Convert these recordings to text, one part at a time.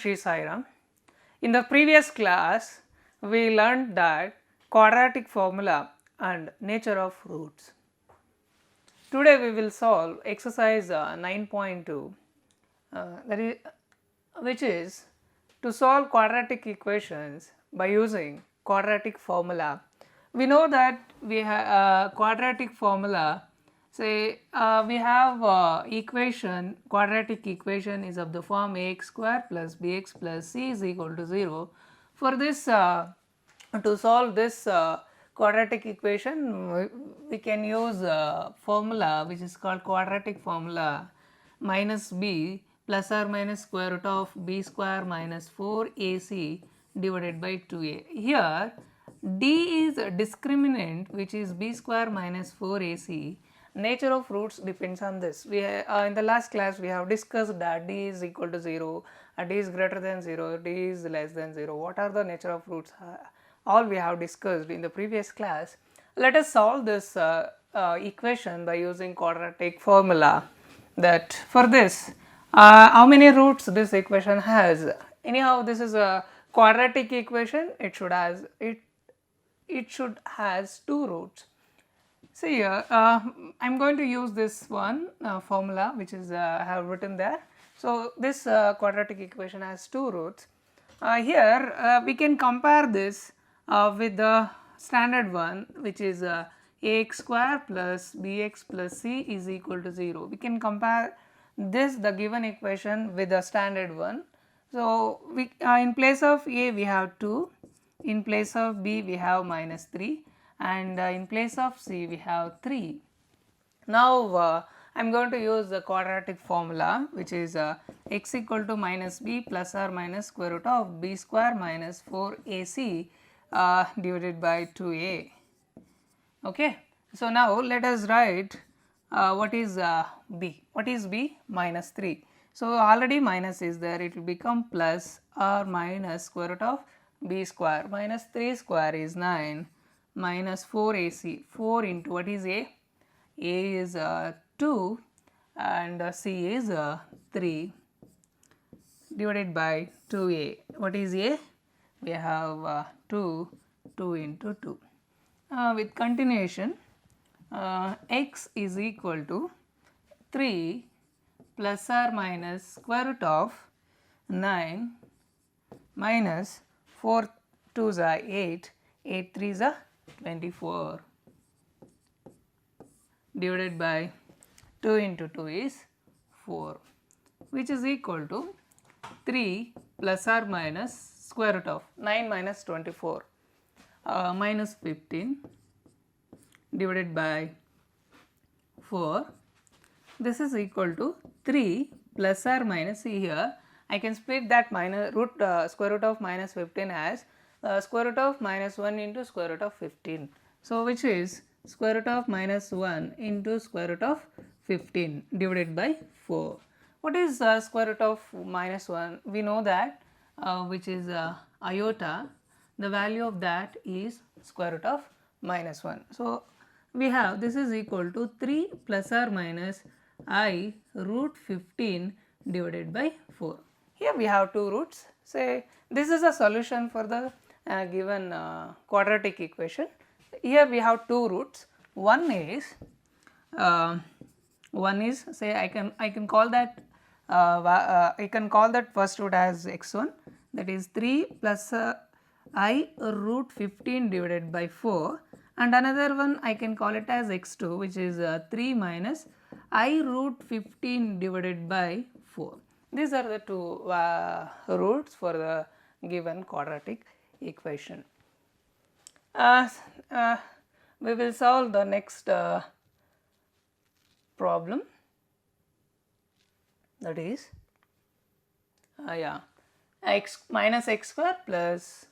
Shri Sai Ram. In the previous class, we learned that quadratic formula and nature of roots. Today we will solve exercise 9.2 that is which is to solve quadratic equations by using quadratic formula. We know that we have quadratic formula, say we have equation, quadratic equation is of the form ax square plus bx plus c is equal to 0. For this to solve this quadratic equation, we can use formula which is called quadratic formula minus b plus or minus square root of b square minus 4ac divided by 2a. Here d is a discriminant which is b square minus 4ac. Nature of roots depends on this. We in the last class we have discussed that d is equal to 0, d is greater than 0, d is less than 0. What are the nature of roots? All we have discussed in the previous class. Let us solve this equation by using quadratic formula. That for this, how many roots this equation has? Anyhow, this is a quadratic equation. It should has two roots. See here, I am going to use this one formula which is I have written there. So this quadratic equation has two roots. Here we can compare this with the standard one, which is ax square plus bx plus c is equal to 0. We can compare this, the given equation, with the standard one. So we in place of a we have 2, in place of b we have minus 3, and in place of c we have 3. Now I am going to use the quadratic formula, which is x equal to minus b plus or minus square root of b square minus 4ac divided by 2a. Okay. So now let us write what is b. What is b? Minus 3. So already minus is there, it will become plus or minus square root of b square. Minus 3 square is 9 minus 4ac. 4 into what is a? A is 2 and c is 3 divided by 2a. What is a? We have 2 into 2. With continuation, x is equal to 3 plus or minus square root of 9 minus 4 2s are 8, 8 3s are 24 divided by 2 into 2 is 4, which is equal to 3 plus or minus square root of 9 minus 24 minus 15 divided by 4. This is equal to 3 plus or minus, see here I can split that minus square root of minus 15 as square root of minus 1 into square root of 15. So which is square root of minus 1 into square root of 15 divided by 4. What is square root of minus 1? We know that which is iota, the value of that is square root of minus 1. So we have this is equal to 3 plus or minus I root 15 divided by 4. Here we have two roots. Say this is a solution for the given quadratic equation. Here we have two roots. One is say I can call that I can call that first root as x1, that is 3 plus I root 15 divided by 4, and another one I can call it as x2, which is 3 minus I root 15 divided by 4. These are the two roots for the given quadratic equation. We will solve the next problem, that is x minus x square plus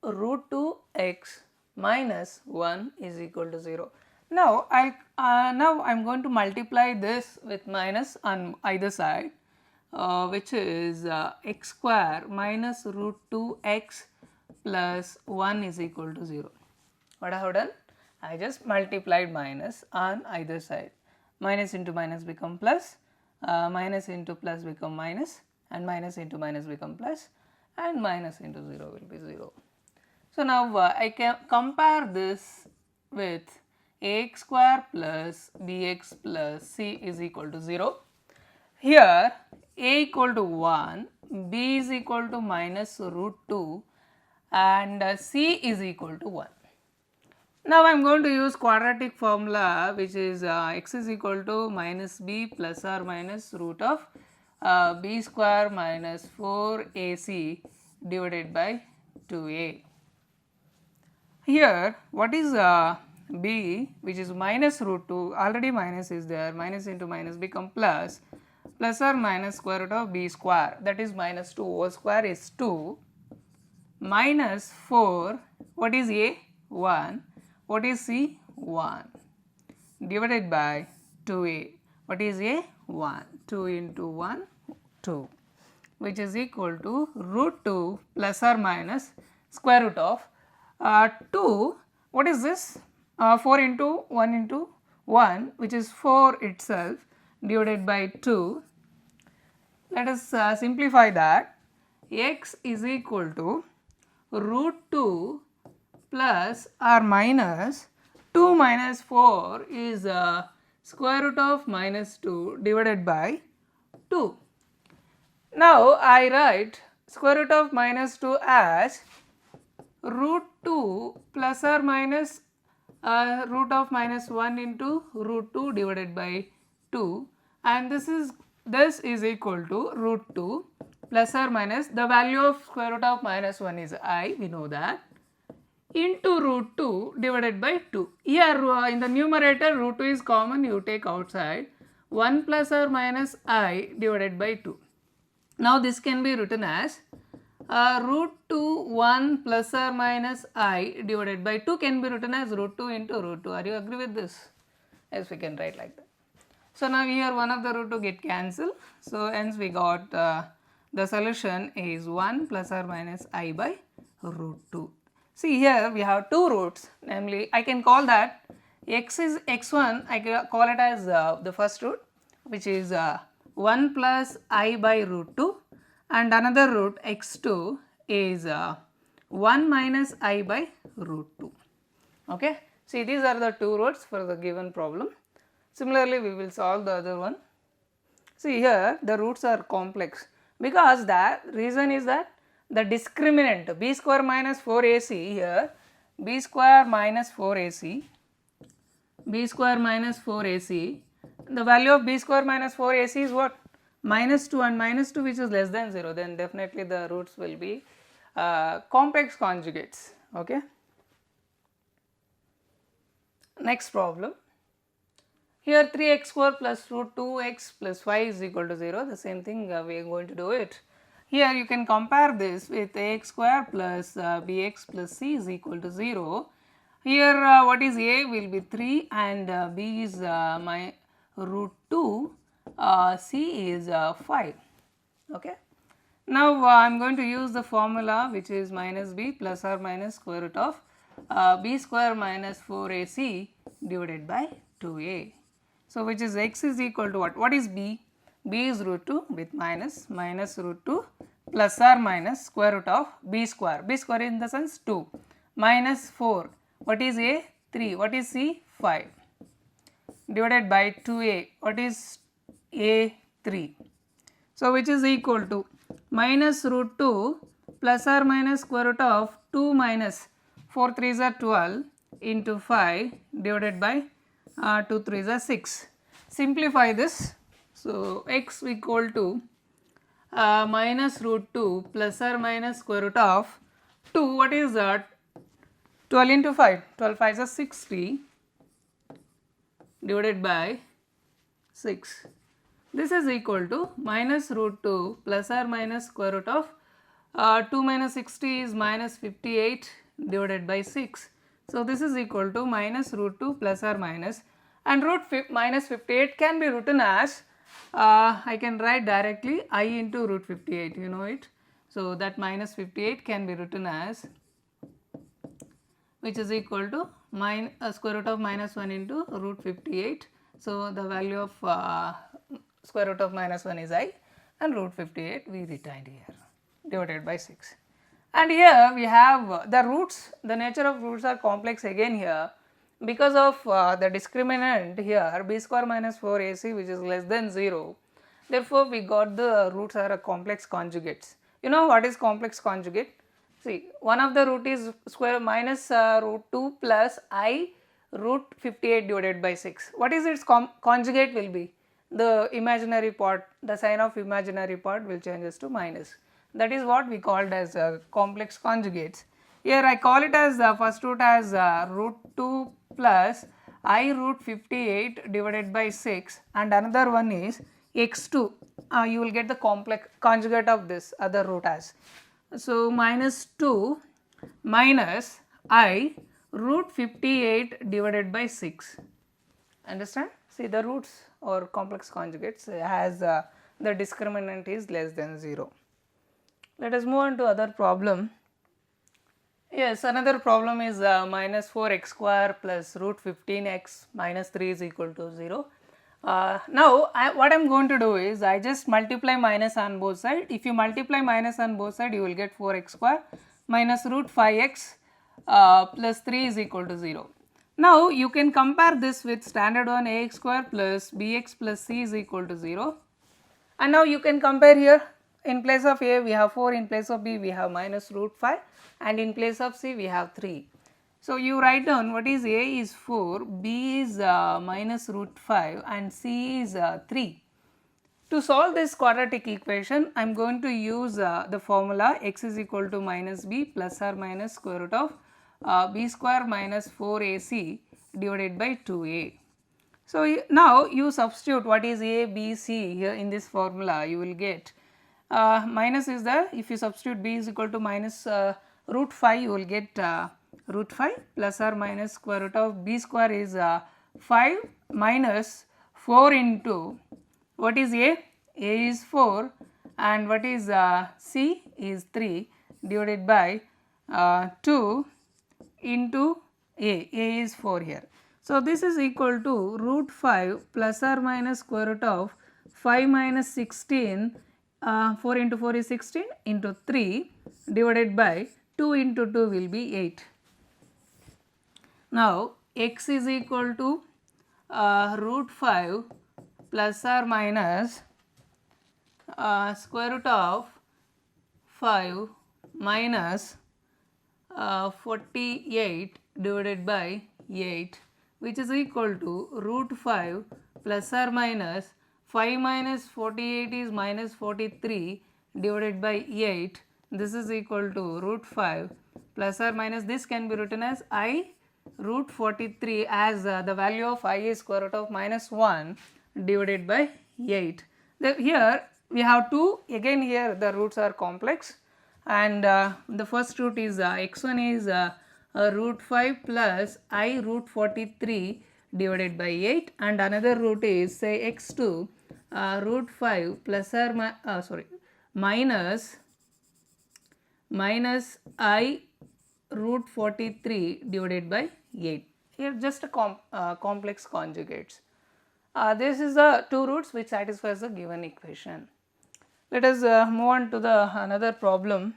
root 2x minus 1 is equal to 0. Now I am going to multiply this with minus on either side, which is x square minus root 2x plus 1 is equal to 0. What I have done? I just multiplied minus on either side. Minus into minus become plus, minus into plus become minus, and minus into minus become plus, and minus into 0 will be 0. So, now I can compare this with ax square plus bx plus c is equal to 0. Here a equal to 1, b is equal to minus root 2 and c is equal to 1. Now, I am going to use quadratic formula which is x is equal to minus b plus or minus root of b square minus 4ac divided by 2a. Here what is b, which is minus root 2, already minus is there, minus into minus become plus or minus square root of b square, that is minus 2 whole square is 2 minus 4, what is a? 1, what is c? 1 divided by 2a, what is a? 1, 2 into 1 2, which is equal to root 2 plus or minus square root of 2, what is this? 4 into 1 into 1, which is 4 itself, divided by 2. Let us simplify that. X is equal to root 2 plus or minus 2 minus 4 is square root of minus 2 divided by 2. Now, I write square root of minus 2 as root 2 plus or minus root of minus 1 into root 2 divided by 2, and this is equal to root 2 plus or minus the value of square root of minus 1 is I, we know that, into root 2 divided by 2. Here in the numerator root 2 is common, you take outside, 1 plus or minus I divided by 2. Now, this can be written as root 2 1 plus or minus I divided by 2 can be written as root 2 into root 2. Are you agree with this? Yes, we can write like that. So, now here one of the root 2 get cancelled. So, hence we got the solution is 1 plus or minus I by root 2. See, here we have two roots, namely I can call that x is x1, I can call it as the first root, which is 1 plus I by root 2, and another root x2 is 1 minus I by root 2. Okay. See, these are the two roots for the given problem. Similarly, we will solve the other one. See, here the roots are complex because the reason is that the discriminant b square minus 4ac here, b square minus 4ac, b square minus 4ac, the value of b square minus 4ac is what? Minus 2, and minus 2 which is less than 0, then definitely the roots will be complex conjugates. Okay. Next problem. Here 3x square plus root 2x plus 5 is equal to 0, the same thing we are going to do it. Here you can compare this with ax square plus bx plus c is equal to 0. Here what is a will be 3 and b is my root 2, c is 5. Okay. Now, I am going to use the formula which is minus b plus or minus square root of b square minus 4ac divided by 2a. So, which is x is equal to what? What is b? B is root 2 with minus root 2 plus or minus square root of b square in the sense 2 minus 4. What is a? 3. What is c? 5 divided by 2a. What is a? 3. So, which is equal to minus root 2 plus or minus square root of 2 minus 4 3s are 12 into 5 divided by 2 3s are 6. Simplify this. So, x equal to minus root 2 plus or minus square root of 2, what is that? 12 into 5, 12 5s are 60 divided by 6. This is equal to minus root 2 plus or minus square root of 2 minus 60 is minus 58 divided by 6. So, this is equal to minus root 2 plus or minus, and minus 58 can be written as I can write directly I into root 58, you know it. So, that minus 58 can be written as, which is equal to square root of minus 1 into root 58. So, the value of square root of minus 1 is I, and root 58 we retained here divided by 6. And here we have the roots, the nature of roots are complex again here because of the discriminant here b square minus 4ac which is less than 0. Therefore, we got the roots are a complex conjugates. You know what is complex conjugate? See, one of the root is square minus root 2 plus I root 58 divided by 6. What is its conjugate will be? The imaginary part, the sign of imaginary part will changes to minus. That is what we called as complex conjugates. Here I call it as first root as root 2 plus I root 58 divided by 6, and another one is x2. You will get the complex conjugate of this other root as. So, minus 2 minus I root 58 divided by 6. Understand? See, the roots or complex conjugates has the discriminant is less than 0. Let us move on to other problem. Yes, another problem is minus 4x square plus root 15x minus 3 is equal to 0. Now, what I am going to do is I just multiply minus on both sides. If you multiply minus on both sides, you will get 4x square minus root 5x plus 3 is equal to 0. Now, you can compare this with standard one ax square plus bx plus c is equal to 0. And now you can compare here, in place of a we have 4, in place of b we have minus root 5, and in place of c we have 3. So, you write down what is a is 4, b is minus root 5 and c is 3. To solve this quadratic equation, I am going to use the formula x is equal to minus b plus or minus square root of b square minus 4ac divided by 2a. So, now you substitute what is a, b, c here in this formula, you will get minus is the, if you substitute b is equal to minus root 5, you will get root 5 plus or minus square root of b square is 5 minus 4 into what is a is 4 and what is c is 3 divided by 2 into a is 4 here. So, this is equal to root 5 plus or minus square root of 5 minus 16, 4 into 4 is 16 into 3 divided by 2 into 2 will be 8. Now, x is equal to root 5 plus or minus square root of 5 minus 48 divided by 8, which is equal to root 5 plus or minus 5 minus 48 is minus 43 divided by 8. This is equal to root 5 plus or minus, this can be written as I root 43 as the value of I is square root of minus 1 divided by 8. Here we have 2, again here the roots are complex, and the first root is x1 is root 5 plus I root 43 divided by 8, and another root is say x2 root 5 plus or minus I root 43 divided by 8. Here just a complex conjugates. This is the two roots which satisfies the given equation. Let us move on to the another problem.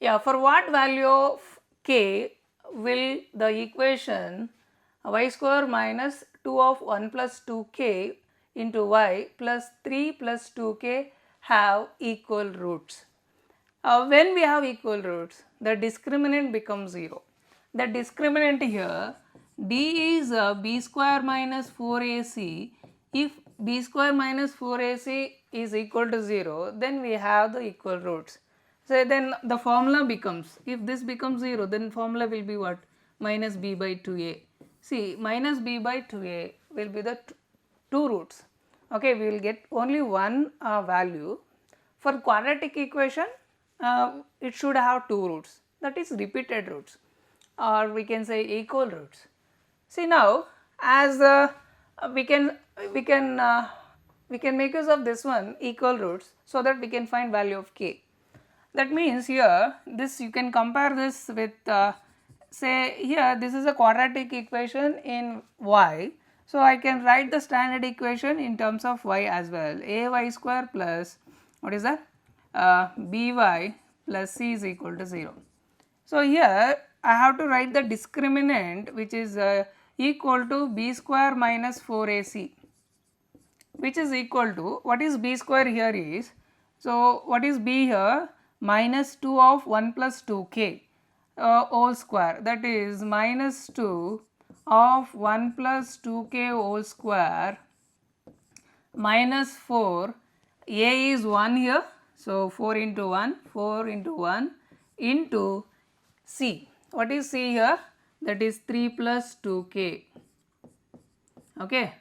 Yeah, for what value of k will the equation y square minus 2 of 1 plus 2k into y plus 3 plus 2k have equal roots? When we have equal roots, the discriminant becomes 0. The discriminant here d is b square minus 4ac. If b square minus 4ac is equal to 0, then we have the equal roots. So, then the formula becomes, if this becomes 0, then formula will be what? Minus b by 2a. See, minus b by 2a will be the two roots. Okay, we will get only one value. For quadratic equation, it should have two roots, that is repeated roots, or we can say equal roots. See, now as we can make use of this one equal roots, so that we can find value of k. That means here this you can compare this with say here this is a quadratic equation in y. So, I can write the standard equation in terms of y as well, ay square plus what is that by plus c is equal to 0. So, here I have to write the discriminant which is equal to b square minus 4ac, which is equal to, what is b square here is, so what is b here, minus 2 of 1 plus 2k whole square, that is minus 2 of 1 plus 2k whole square minus 4, a is 1 here, so 4 into 1 into c. What is c here? That is 3 plus 2k. Okay.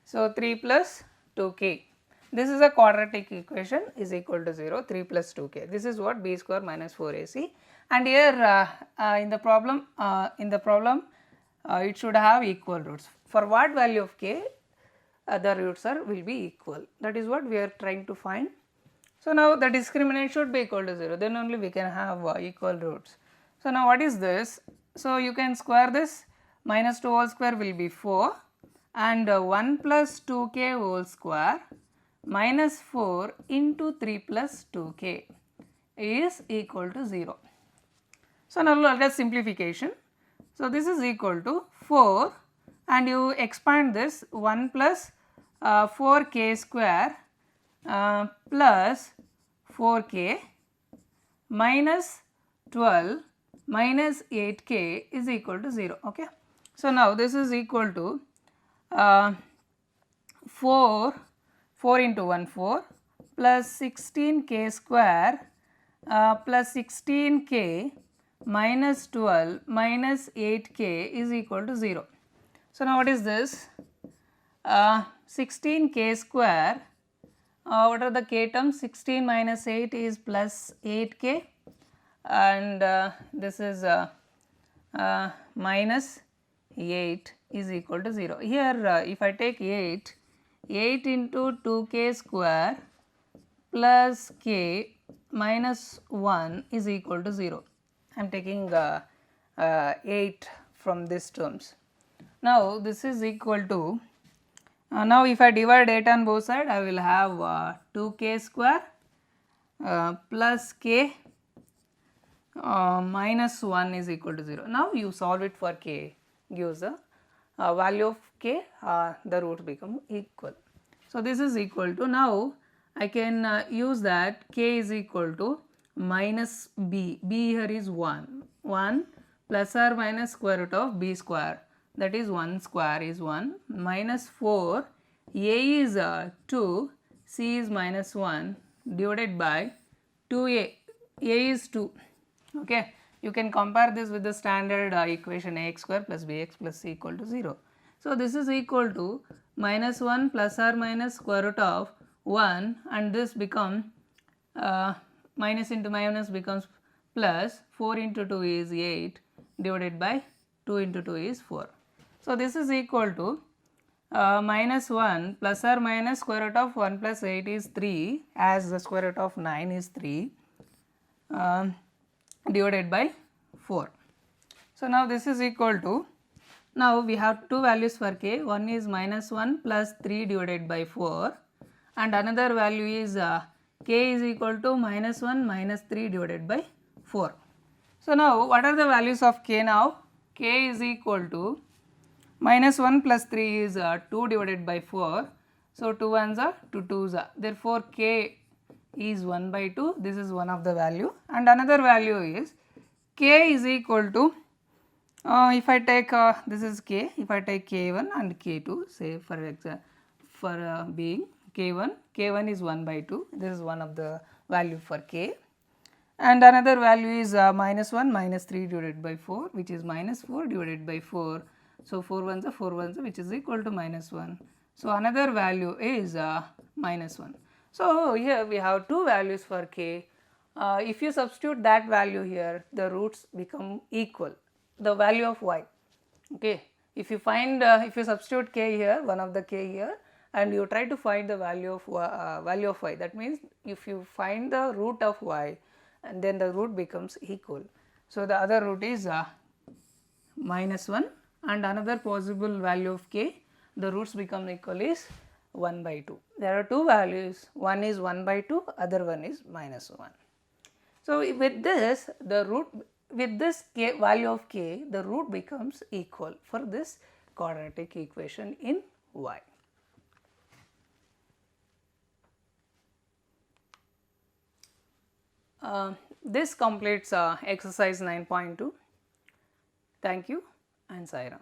So, 3 plus 2k. This is a quadratic equation is equal to 0, 3 plus 2k. This is what b square minus 4ac, and here in the problem it should have equal roots. For what value of k the roots will be equal, that is what we are trying to find. So, now the discriminant should be equal to 0, then only we can have equal roots. So, now what is this? So, you can square this, minus 2 whole square will be 4 and 1 plus 2k whole square minus 4 into 3 plus 2k is equal to 0. So, now let us simplification. So, this is equal to 4 and you expand this 1 plus 4k square plus 4k minus 12 minus 8k is equal to 0. Okay. So, now this is equal to 4 into 1 4 plus 16k square plus 16k minus 12 minus 8k is equal to 0. So, now what is this? 16k square, what are the k terms? 16 minus 8 is plus 8k, and this is minus 8 is equal to 0. Here if I take 8 into 2k square plus k minus 1 is equal to 0. I am taking 8 from these terms. Now, this is equal to, now if I divide 8 on both sides, I will have 2k square plus k minus 1 is equal to 0. Now, you solve it for k, gives the value of k, the roots become equal. So, this is equal to, now I can use that k is equal to minus b here is 1 plus or minus square root of b square, that is 1 square is 1 minus 4, a is 2, c is minus 1 divided by 2a, a is 2. Okay. You can compare this with the standard equation ax square plus bx plus c equal to 0. So, this is equal to minus 1 plus or minus square root of 1, and this become minus into minus becomes plus, 4 into 2 is 8 divided by 2 into 2 is 4. So, this is equal to minus 1 plus or minus square root of 1 plus 8 is 3, as the square root of 9 is 3 divided by 4. So, now this is equal to, now we have two values for k, one is minus 1 plus 3 divided by 4 and another value is k is equal to minus 1 minus 3 divided by 4. So, now what are the values of k now? K is equal to minus 1 plus 3 is 2 divided by 4. So, 2 ones are 2 twos are, therefore, k is 1 by 2, this is one of the value, and another value is k is equal to, if I take this is k, if I take k1 and k2, say for example for being k1 is 1 by 2, this is one of the value for k, and another value is minus 1 minus 3 divided by 4, which is minus 4 divided by 4. So, 4 ones are which is equal to minus 1. So, another value is minus 1. So, here we have two values for k. If you substitute that value here, the roots become equal, the value of y. Okay. If you find, if you substitute k here, one of the k here, and you try to find the value of y, that means if you find the root of y, and then the root becomes equal. So, the other root is minus 1 and another possible value of k, the roots become equal is 1 by 2. There are two values, one is 1 by 2, other one is minus 1. So, with this the root, with this k value of k, the root becomes equal for this quadratic equation in y. This completes exercise 9.2. Thank you and Sai Ram.